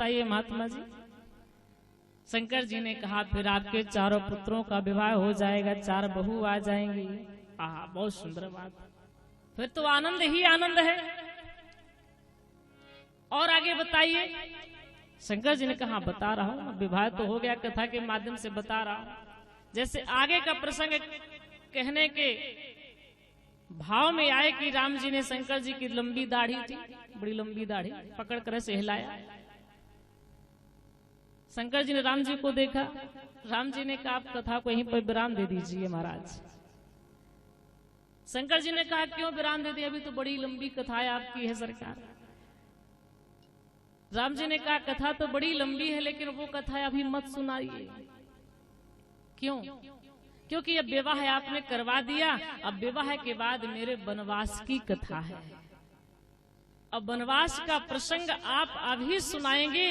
बताइए महात्मा जी। शंकर जी ने कहा फिर आपके चारों पुत्रों का विवाह हो जाएगा, 4 बहू आ जाएंगी। आहा, बहुत सुंदर बात, फिर तो आनंद ही आनंद है। और आगे बताइए। शंकर जी ने कहा बता रहा हूं, विवाह तो हो गया, कथा के माध्यम से बता रहा हूं। जैसे आगे का प्रसंग कहने के भाव में आए कि राम जी ने शंकर जी की लंबी दाढ़ी थी, बड़ी लंबी दाढ़ी, पकड़ कर ऐसे हिलाया। शंकर जी ने राम जी को देखा। राम जी ने कहा आप कथा को यहीं पर विराम दे दीजिए महाराज। शंकर जी ने कहा क्यों विराम दे दिया, अभी तो बड़ी लंबी कथा आपकी है सरकार। राम जी ने कहा कथा तो बड़ी लंबी है, लेकिन वो कथा अभी मत सुनाइए। क्यों? क्योंकि अब विवाह आपने करवा दिया, अब विवाह के बाद मेरे वनवास की कथा है। अब वनवास का प्रसंग आप अभी सुनाएंगे,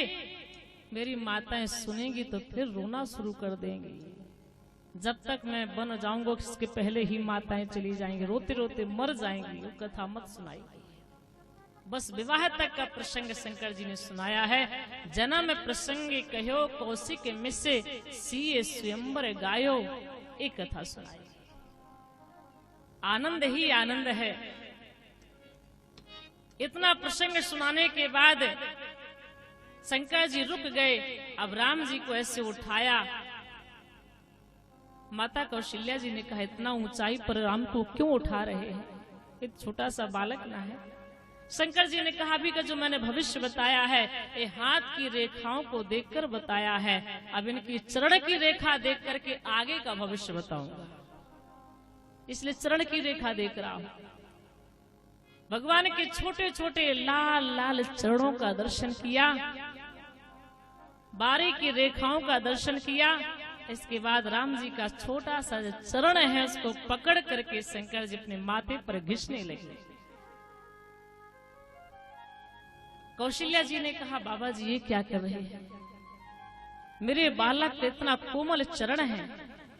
मेरी माताएं सुनेंगी तो फिर रोना शुरू कर देंगी। जब तक मैं बन जाऊंगा उसके पहले ही माताएं चली जाएंगी, रोते रोते मर जाएंगी। वो कथा मत सुनाइए। बस विवाह तक का प्रसंग शंकर जी ने सुनाया है। जन्म प्रसंग कहो कौशिक मिसे, सीए स्वयंवर गायो, एक कथा सुनाई। आनंद ही आनंद है। इतना प्रसंग सुनाने के बाद शंकर जी रुक गए। अब राम जी को ऐसे उठाया। माता कौशल्या जी ने कहा इतना ऊंचाई पर राम को क्यों उठा रहे हैं, एक छोटा सा बालक ना है। शंकर जी ने कहा अभी का जो मैंने भविष्य बताया है, ये हाथ की रेखाओं को देखकर बताया है। अब इनकी चरण की रेखा देख करके आगे का भविष्य बताऊंगा, इसलिए चरण की रेखा देख रहा हूं। भगवान के छोटे छोटे लाल लाल चरणों का दर्शन किया, बारी की रेखाओं का दर्शन किया। इसके बाद राम जी का छोटा सा चरण है, उसको पकड़ करके शंकर जी अपने माथे पर घिसने लगे। कौशल्या जी ने कहा बाबा जी ये क्या कर रहे हैं, मेरे बालक इतना कोमल चरण है,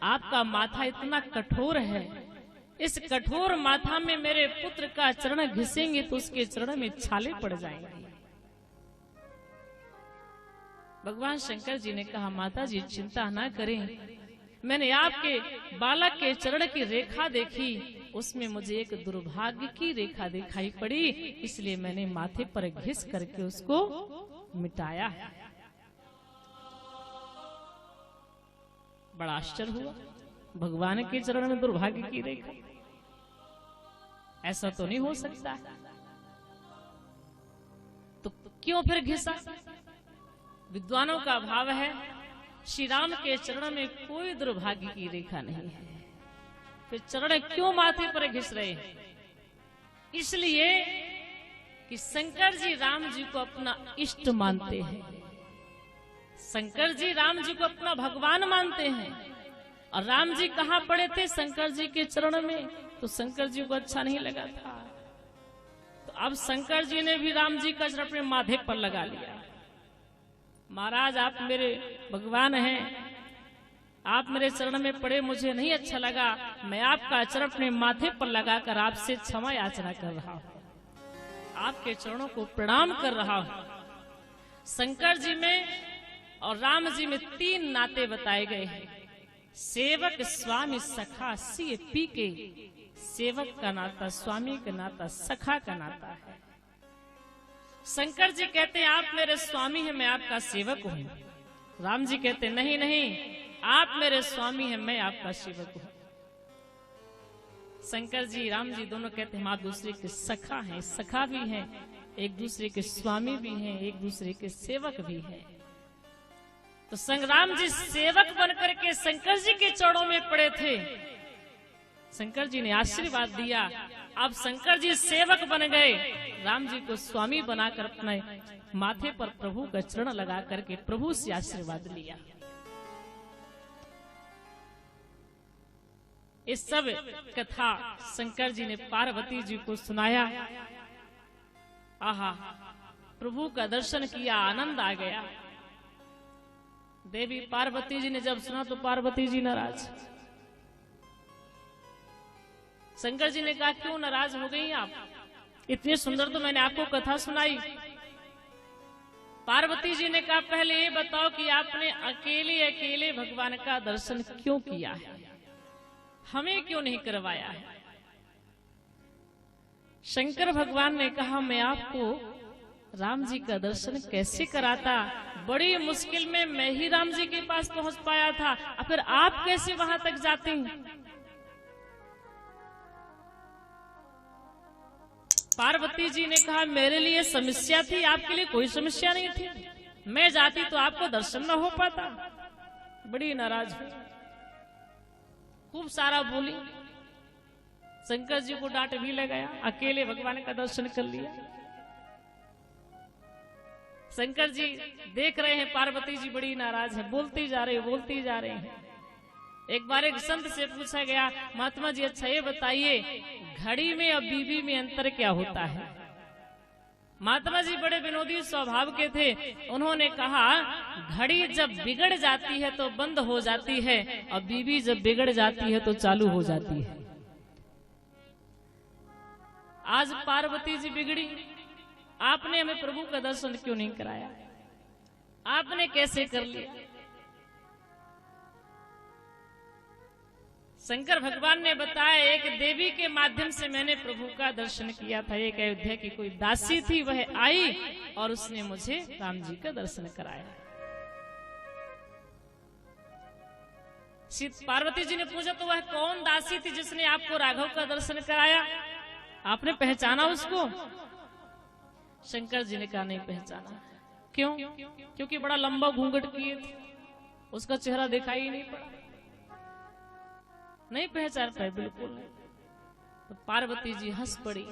आपका माथा इतना कठोर है, इस कठोर माथा में मेरे पुत्र का चरण घिसेंगे तो उसके चरण में छाले पड़ जाएंगे। भगवान शंकर जी ने कहा माता जी चिंता ना करें, मैंने आपके बालक के चरण की रेखा देखी, उसमें मुझे एक दुर्भाग्य की रेखा दिखाई पड़ी, इसलिए मैंने माथे पर घिस करके उसको मिटाया। बड़ा आश्चर्य हुआ, भगवान के चरण में दुर्भाग्य की रेखा, ऐसा तो नहीं हो सकता। तो क्यों फिर घिसा? विद्वानों का भाव है श्री राम के चरण में कोई दुर्भाग्य की रेखा नहीं है, फिर चरण क्यों माथे पर घिस रहे हैं? इसलिए कि शंकर जी राम जी को अपना इष्ट मानते हैं, शंकर जी राम जी को अपना भगवान मानते हैं। और राम जी कहाँ पड़े थे? शंकर जी के चरण में। तो शंकर जी को अच्छा नहीं लगा था, तो अब शंकर जी ने भी राम जी का चरण अपने माथे पर लगा लिया। महाराज आप मेरे भगवान हैं, आप मेरे चरण में पड़े, मुझे नहीं अच्छा लगा, मैं आपका चरण अपने माथे पर लगाकर आपसे क्षमा याचना कर रहा हूं, आपके चरणों को प्रणाम कर रहा हूं। शंकर जी में और राम जी में 3 नाते बताए गए हैं। सेवक स्वामी सखा सिय पी के, सेवक का नाता स्वामी का नाता सखा का नाता है। शंकर जी कहते हैं आप मेरे स्वामी हैं, मैं आपका सेवक हूं। राम जी कहते हैं नहीं नहीं, आप मेरे स्वामी हैं, मैं आपका सेवक हूं। शंकर जी राम जी दोनों कहते हैं हम आप दूसरे के सखा हैं, सखा भी हैं, एक दूसरे के स्वामी भी हैं, एक दूसरे के सेवक भी हैं। तो संग्राम जी सेवक बनकर के शंकर जी के चरणों में पड़े थे। शंकर जी ने आशीर्वाद दिया, अब शंकर जी सेवक बन गए, राम जी को स्वामी बनाकर अपने माथे पर प्रभु का चरण लगा करके प्रभु से आशीर्वाद लिया। इस सब कथा शंकर जी ने पार्वती जी को सुनाया। आहा, प्रभु का दर्शन किया, आनंद आ गया। देवी पार्वती जी ने जब सुना तो पार्वती जी नाराज। शंकर जी ने कहा क्यों नाराज हो गई आप, इतनी सुंदर तो मैंने आपको कथा सुनाई। पार्वती जी ने कहा पहले ये बताओ कि आपने अकेले अकेले भगवान का दर्शन क्यों किया है, हमें क्यों नहीं करवाया है। शंकर भगवान ने कहा मैं आपको राम जी का दर्शन कैसे कराता, बड़ी मुश्किल में मैं ही राम जी के पास पहुंच पाया था, और फिर आप कैसे वहां तक जाते हैं। पार्वती जी ने कहा मेरे लिए समस्या थी, आपके लिए कोई समस्या नहीं थी, मैं जाती तो आपको दर्शन न हो पाता। बड़ी नाराज हुई, खूब सारा बोली, शंकर जी को डांट भी लगाया, अकेले भगवान का दर्शन कर लिया। शंकर जी देख रहे हैं पार्वती जी बड़ी नाराज है, बोलती जा रहे हैं। एक बार एक संत से पूछा गया महात्मा जी अच्छा ये बताइए घड़ी में और बीबी में अंतर क्या होता है। महात्मा जी बड़े विनोदी स्वभाव के थे, उन्होंने कहा घड़ी जब बिगड़ जाती है तो बंद हो जाती है, और बीबी जब बिगड़ जाती है तो चालू हो जाती है। आज पार्वती जी बिगड़ी, आपने हमें प्रभु का दर्शन क्यों नहीं कराया, आपने कैसे कर लिया। शंकर भगवान ने बताया एक देवी के माध्यम से मैंने प्रभु का दर्शन किया था। एक अयोध्या की कोई दासी थी, वह आई और उसने मुझे राम जी का दर्शन कराया। पार्वती जी ने पूछा तो वह कौन दासी थी जिसने आपको राघव का दर्शन कराया, आपने पहचाना उसको। शंकर जी ने कहा नहीं पहचाना। क्यों? क्योंकि बड़ा लंबा घूंघट किए थे, उसका चेहरा दिखाई ही नहीं पड़ा, नहीं पहचान पाए, बिल्कुल नहीं। तो पार्वती जी हंस पड़ी।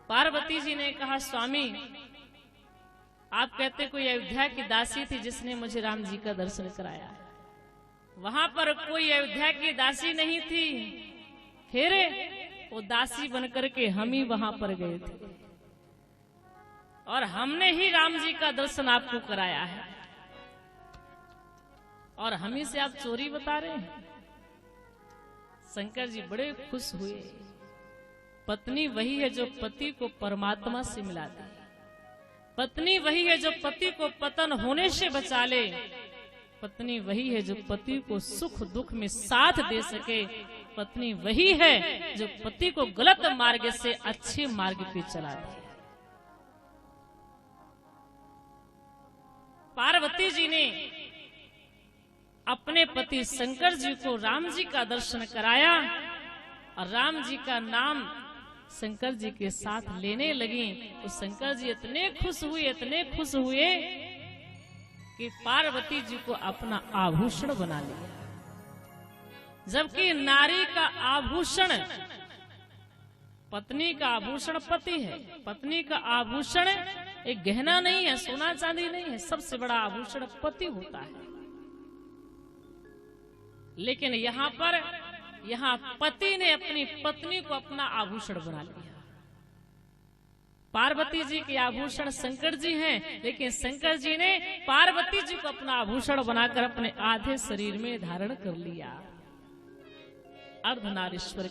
पार्वती जी ने कहा स्वामी आप कहते कोई अयोध्या की दासी थी जिसने मुझे राम जी का दर्शन कराया, वहां पर कोई अयोध्या की दासी नहीं थी, फिर वो दासी बनकर के हम ही वहां पर गए थे और हमने ही राम जी का दर्शन आपको कराया है, और हम ही से आप चोरी बता रहे हैं। शंकर जी बड़े खुश हुए। पत्नी वही है जो पति को परमात्मा से मिलाती है, पत्नी वही है जो पति को पतन होने से बचा ले, पत्नी वही है जो पति को सुख दुख में साथ दे सके, पत्नी वही है जो पति को गलत मार्ग से अच्छे मार्ग पे चला दे। पार्वती जी ने अपने पति शंकर जी को राम जी का दर्शन कराया और राम जी का नाम शंकर जी के साथ लेने लगी। तो शंकर जी इतने खुश हुए कि पार्वती जी को अपना आभूषण बना लिया। जबकि नारी का आभूषण, पत्नी का आभूषण पति है, पत्नी का आभूषण एक गहना नहीं है, सोना चांदी नहीं है, सबसे बड़ा आभूषण पति होता है। लेकिन यहाँ पति ने अपनी पत्नी को अपना आभूषण बना लिया। पार्वती जी के आभूषण शंकर जी हैं, लेकिन शंकर जी ने पार्वती जी को अपना आभूषण बनाकर अपने आधे शरीर में धारण कर लिया। अर्धनारीश्वर